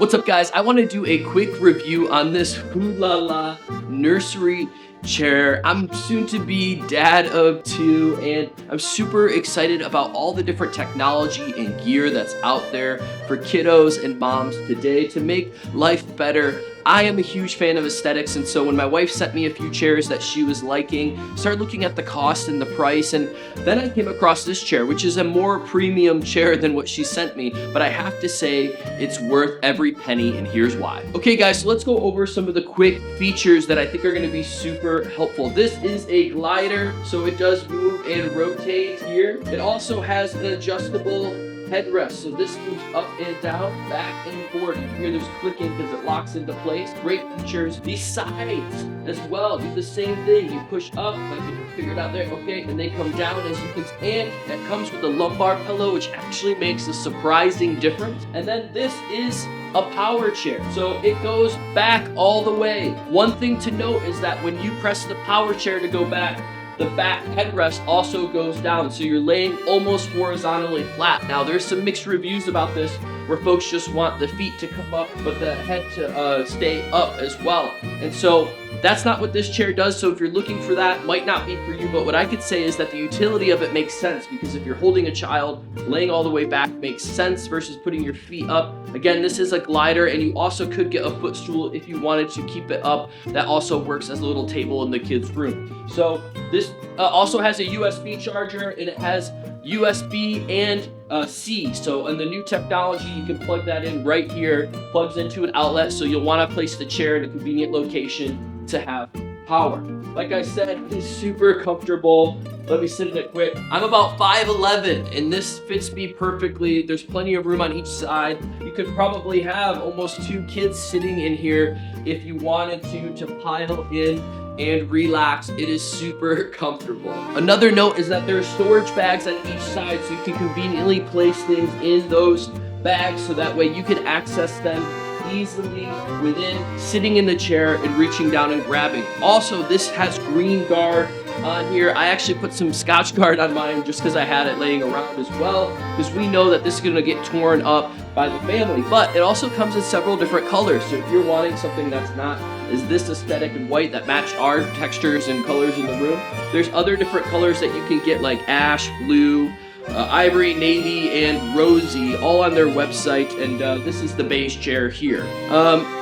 What's up, guys? I want to do a quick review on this Hulala nursery chair. I'm soon to be dad of 2, and I'm super excited about all the different technology and gear that's out there for kiddos and moms today to make life better. I am a huge fan of aesthetics, and so when my wife sent me a few chairs that she was liking, started looking at the cost and the price, and then I came across this chair, which is a more premium chair than what she sent me, but I have to say it's worth every penny, and here's why. Okay, guys, so let's go over some of the quick features that I think are going to be super helpful. This is a glider, so it does move and rotate here. It also has an adjustable headrest, so this moves up and down, back and forth. You hear there's clicking because it locks into place. Great features. These sides as well do the same thing. You push up, like you figured out there, okay, and they come down as you can. And that comes with a lumbar pillow, which actually makes a surprising difference. And then this is a power chair, so it goes back all the way. One thing to note is that when you press the power chair to go back, the back headrest also goes down, so you're laying almost horizontally flat. Now, there's some mixed reviews about this, where folks just want the feet to come up, but the head to stay up as well. And so that's not what this chair does, so if you're looking for that, might not be for you, but what I could say is that the utility of it makes sense, because if you're holding a child, laying all the way back makes sense versus putting your feet up. Again, this is a glider, and you also could get a footstool if you wanted to keep it up. That also works as a little table in the kids' room. So this also has a USB charger, and it has USB and C. So in the new technology, you can plug that in right here, plugs into an outlet, so you'll want to place the chair in a convenient location to have power. Like I said, it's super comfortable. Let me sit in it quick. I'm about 5'11", and this fits me perfectly. There's plenty of room on each side. You could probably have almost 2 kids sitting in here if you wanted to pile in and relax. It is super comfortable. Another note is that there are storage bags on each side, so you can conveniently place things in those bags, so that way you can access them easily within sitting in the chair and reaching down and grabbing. Also, this has green guard on here. I actually put some Scotch Guard on mine just because I had it laying around as well, because we know that this is going to get torn up by the family. But it also comes in several different colors, so if you're wanting something that's not as this aesthetic and white that match our textures and colors in the room, there's other different colors that you can get, like ash, blue, ivory, navy, and rosy, all on their website, and this is the beige chair here.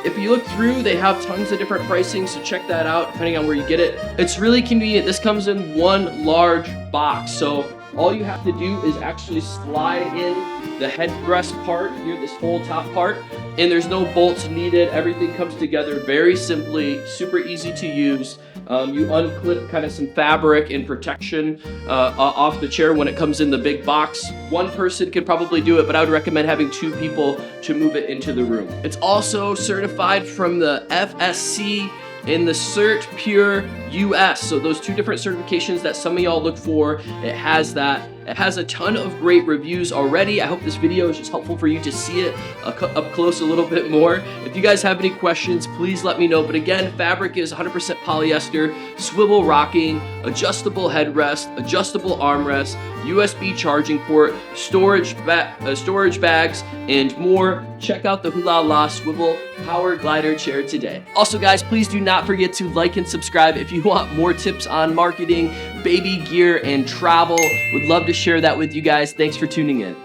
If you look through, they have tons of different pricing, so check that out depending on where you get it. It's really convenient. This comes in one large box, so all you have to do is actually slide in the headrest part here, this whole top part, and there's no bolts needed. Everything comes together very simply, super easy to use. You unclip kind of some fabric and protection off the chair when it comes in the big box. One person could probably do it, but I would recommend having 2 people to move it into the room. It's also certified from the FSC and the Cert Pure US. So those 2 different certifications that some of y'all look for, it has that. It has a ton of great reviews already. I hope this video is just helpful for you to see it up close a little bit more. If you guys have any questions, please let me know. But again, fabric is 100% polyester, swivel rocking, adjustable headrest, adjustable armrest, USB charging port, storage bags, and more. Check out the Hulala Swivel Power Glider Chair today. Also, guys, please do not forget to like and subscribe if you want more tips on marketing, baby gear, and travel. Would love to share that with you guys. Thanks for tuning in.